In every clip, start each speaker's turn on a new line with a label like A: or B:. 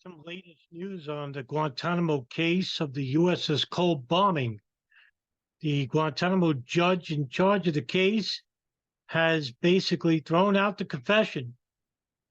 A: Some latest news on the Guantanamo case of the U.S.S. cold bombing. The Guantanamo judge in charge of the case has basically thrown out the confession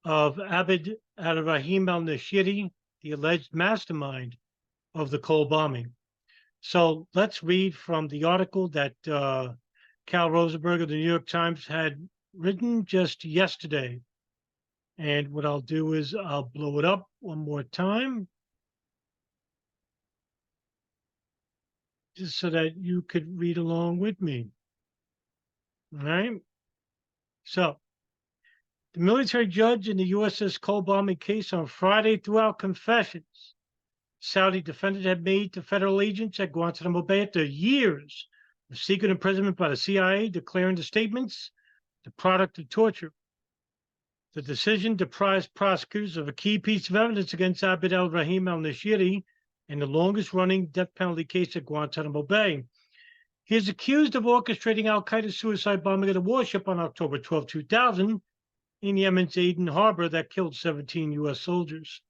A: of Abd al Rahim al Nashiri, the alleged mastermind of the cold bombing. So let's read from the article that Carol Rosenberg of the New York Times had written just yesterday. And what I'll do is I'll blow it up one more time, just so that you could read along with me. All right. So the military judge in the U.S.S. cold bombing case on Friday threw out confessions Saudi defendant had made to federal agents at Guantanamo Bay after years of secret imprisonment by the CIA, declaring the statements the product of torture. The decision deprives prosecutors of a key piece of evidence against Abd al Rahim al Nashiri in the longest-running death penalty case at Guantanamo Bay. He is accused of orchestrating al-Qaeda's suicide bombing of the warship on October 12, 2000 in Yemen's Aden harbor that killed 17 U.S. soldiers.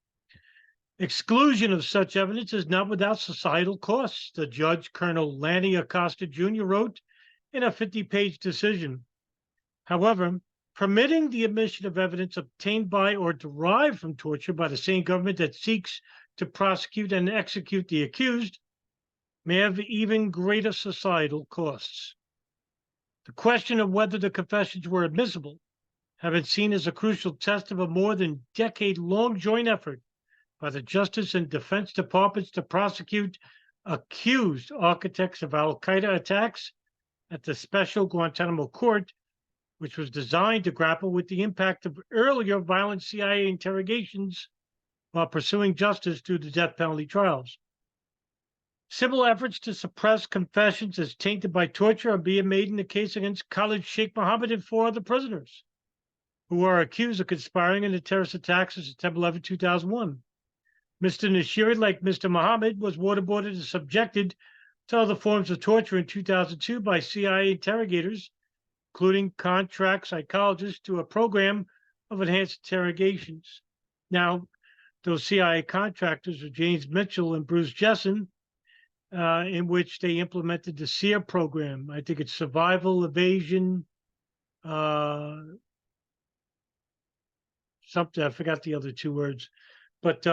A: Exclusion of such evidence is not without societal costs, the judge, Colonel Lanny Acosta Jr., wrote in a 50-page decision. However, permitting the admission of evidence obtained by or derived from torture by the same government that seeks to prosecute and execute the accused may have even greater societal costs. The question of whether the confessions were admissible have been seen as a crucial test of a more than decade-long joint effort by the Justice and Defense Departments to prosecute accused architects of al-Qaeda attacks at the Special Guantanamo Court, which was designed to grapple with the impact of earlier violent CIA interrogations while pursuing justice through the death penalty trials. Similar efforts to suppress confessions as tainted by torture are being made in the case against Khalid Sheikh Mohammed and 4 other prisoners who are accused of conspiring in the terrorist attacks of September 11, 2001. Mr. Nashiri, like Mr. Mohammed, was waterboarded and subjected to other forms of torture in 2002 by CIA interrogators, including contract psychologists, to a program of enhanced interrogations. Now, those CIA contractors were James Mitchell and Bruce Jessen, in which they implemented the C.I.A program. I think it's survival, evasion, something, I forgot the other two words. But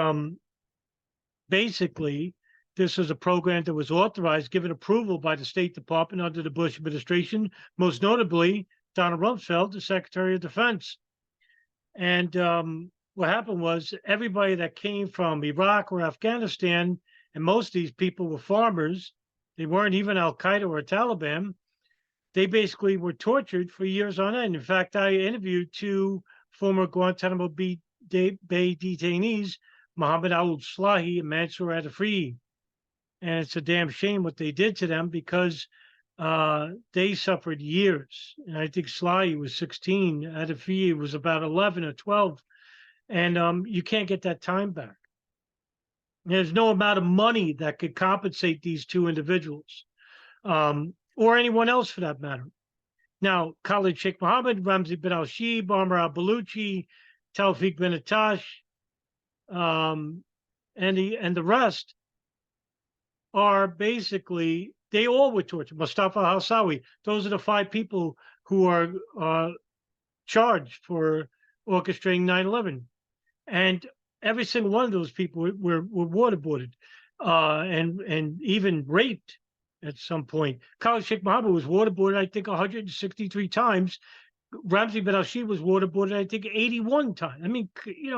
A: basically, this was a program that was authorized, given approval by the State Department under the Bush administration, most notably Donald Rumsfeld, the Secretary of Defense. And what happened was everybody that came from Iraq or Afghanistan, and most of these people were farmers, they weren't even al-Qaeda or Taliban, they basically were tortured for years on end. In fact, I interviewed 2 former Guantanamo Bay detainees, Mohammed al-Slahi and Mansour al-Afridi. And it's a damn shame what they did to them, because they suffered years. And I think Slahi was 16, al-Afridi was about 11 or 12. And you can't get that time back. There's no amount of money that could compensate these 2 individuals, or anyone else for that matter. Now, Khalid Sheikh Mohammed, Ramzi bin al-Shib, Amr al-Baluchi, Tawfiq bin Attash, and the rest are basically, they all were tortured. Mustafa al-Hawsawi, those are the 5 people who are charged for orchestrating 9/11. And every single one of those people were waterboarded and even raped at some point. Khalid Sheikh Mohammed was waterboarded, I think, 163 times. Ramzi bin al-Shib was waterboarded, I think, 81 times. I mean,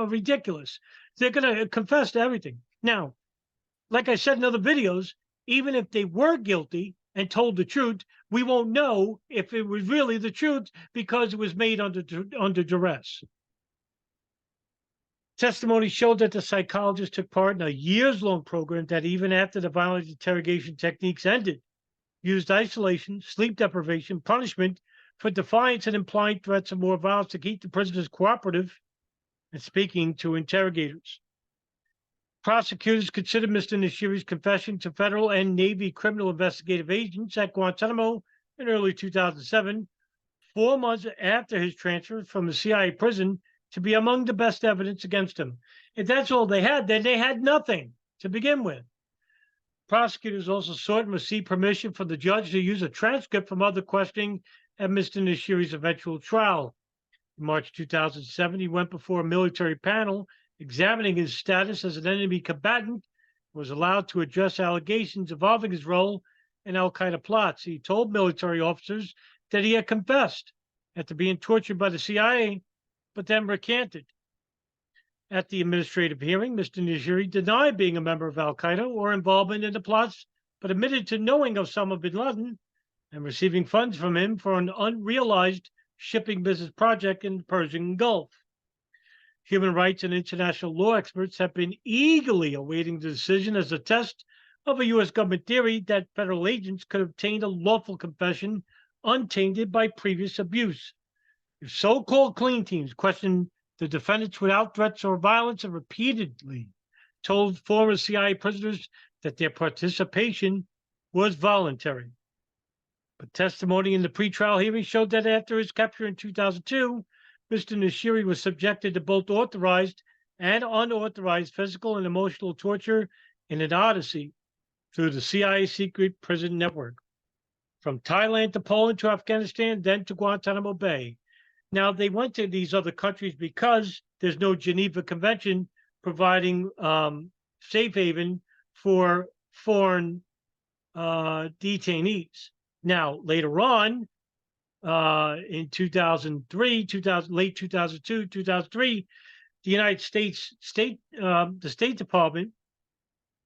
A: ridiculous. They're going to confess to everything. Now, like I said in other videos, even if they were guilty and told the truth, we won't know if it was really the truth because it was made under duress. Testimony showed that the psychologist took part in a years-long program that, even after the violent interrogation techniques ended, used isolation, sleep deprivation, punishment for defiance and implying threats of more violence to keep the prisoners cooperative and speaking to interrogators. Prosecutors considered Mr. Nashiri's confession to federal and Navy criminal investigative agents at Guantanamo in early 2007, 4 months after his transfer from the CIA prison to be among the best evidence against him. If that's all they had, then they had nothing to begin with. Prosecutors also sought and received permission from the judge to use a transcript from other questioning at Mr. Nashiri's eventual trial. In March 2007, he went before a military panel examining his status as an enemy combatant, was allowed to address allegations involving his role in al-Qaeda plots. He told military officers that he had confessed after being tortured by the CIA, but then recanted. At the administrative hearing, Mr. Nashiri denied being a member of al-Qaeda or involvement in the plots, but admitted to knowing Osama bin Laden and receiving funds from him for an unrealized shipping business project in the Persian Gulf. Human rights and international law experts have been eagerly awaiting the decision as a test of a U.S. government theory that federal agents could obtain a lawful confession untainted by previous abuse. If so-called clean teams questioned the defendants without threats or violence and repeatedly told former CIA prisoners that their participation was voluntary. But testimony in the pretrial hearing showed that after his capture in 2002, Mr. Nashiri was subjected to both authorized and unauthorized physical and emotional torture in an odyssey through the CIA secret prison network, from Thailand to Poland to Afghanistan, then to Guantanamo Bay. Now, they went to these other countries because there's no Geneva Convention providing safe haven for foreign detainees. Now, later on, in 2003, late 2002, 2003, the United States the State Department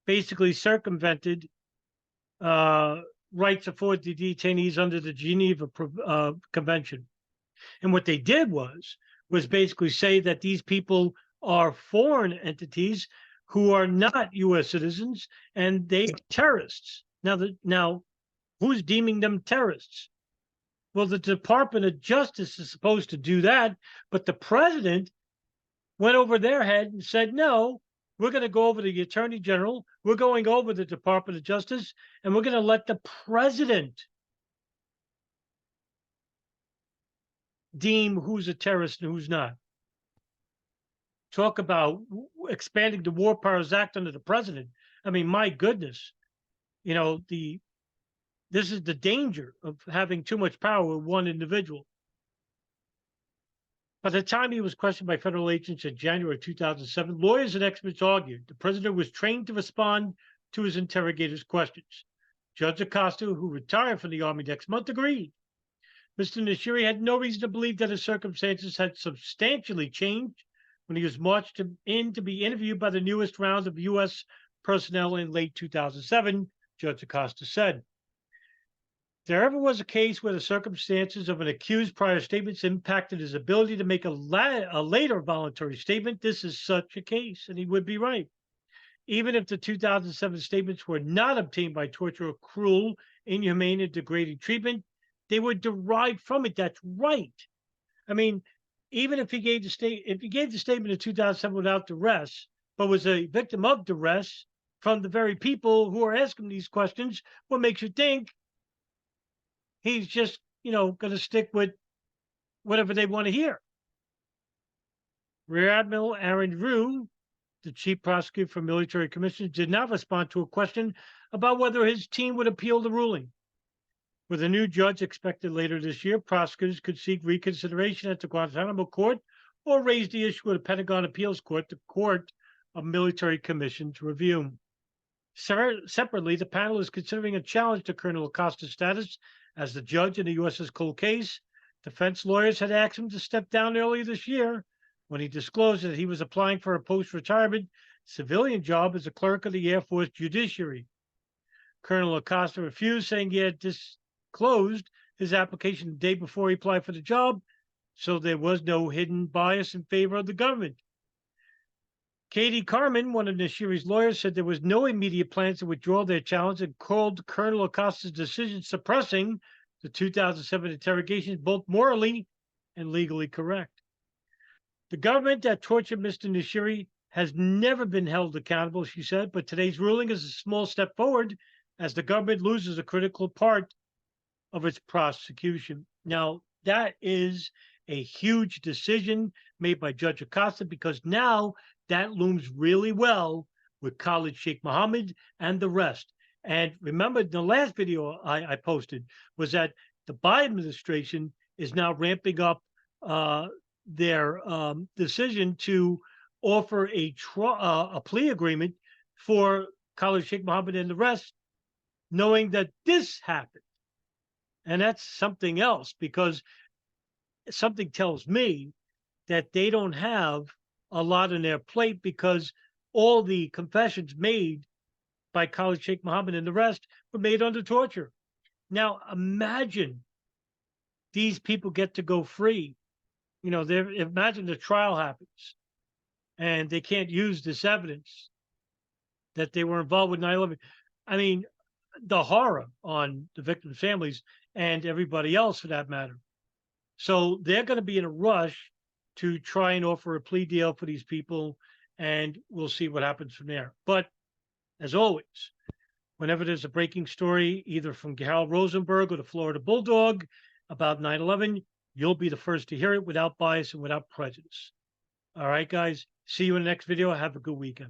A: basically circumvented rights afforded to detainees under the Geneva Convention. And what they did was basically say that these people are foreign entities who are not U.S. citizens and they are terrorists. Now, who's deeming them terrorists? Well, the Department of Justice is supposed to do that, but the president went over their head and said, no, we're going to go over the Attorney General, we're going over the Department of Justice, and we're going to let the president deem who's a terrorist and who's not. Talk about expanding the War Powers Act under the president. I mean, my goodness, this is the danger of having too much power with one individual. By the time he was questioned by federal agents in January 2007, lawyers and experts argued the prisoner was trained to respond to his interrogators' questions. Judge Acosta, who retired from the Army next month, agreed. Mr. Nashiri had no reason to believe that his circumstances had substantially changed when he was marched in to be interviewed by the newest round of U.S. personnel in late 2007, Judge Acosta said. If there ever was a case where the circumstances of an accused's prior statements impacted his ability to make a later voluntary statement, this is such a case, and he would be right. Even if the 2007 statements were not obtained by torture or cruel, inhumane, and degrading treatment, they were derived from it. That's right. I mean, even if he gave the statement in 2007 without duress, but was a victim of duress from the very people who are asking these questions, what makes you think he's just, going to stick with whatever they want to hear? Rear Admiral Aaron Rue, the chief prosecutor for military commissions, did not respond to a question about whether his team would appeal the ruling. With a new judge expected later this year, prosecutors could seek reconsideration at the Guantanamo court or raise the issue at the Pentagon Appeals Court, the Court of Military Commissions review. Separately, the panel is considering a challenge to Colonel Acosta's status as the judge in the U.S.S. cold case. Defense lawyers had asked him to step down earlier this year when he disclosed that he was applying for a post-retirement civilian job as a clerk of the Air Force Judiciary. Colonel Acosta refused, saying he had disclosed his application the day before he applied for the job, so there was no hidden bias in favor of the government. Katie Carmen, one of Nashiri's lawyers, said there was no immediate plans to withdraw their challenge and called Colonel Acosta's decision suppressing the 2007 interrogations both morally and legally correct. The government that tortured Mr. Nashiri has never been held accountable, she said, but today's ruling is a small step forward as the government loses a critical part of its prosecution. Now, that is a huge decision made by Judge Acosta, because now that looms really well with Khalid Sheikh Mohammed and the rest. And remember, the last video I posted was that the Biden administration is now ramping up their decision to offer a plea agreement for Khalid Sheikh Mohammed and the rest, knowing that this happened. And that's something else, because something tells me that they don't have a lot on their plate, because all the confessions made by Khalid Sheikh Mohammed and the rest were made under torture. Now, imagine these people get to go free. You know, imagine the trial happens and they can't use this evidence that they were involved with 9/11. I mean, the horror on the victims' families and everybody else for that matter. So they're going to be in a rush to try and offer a plea deal for these people, and we'll see what happens from there. But as always, whenever there's a breaking story, either from Carol Rosenberg or the Florida Bulldog about 9/11, you'll be the first to hear it without bias and without prejudice. All right, guys. See you in the next video. Have a good weekend.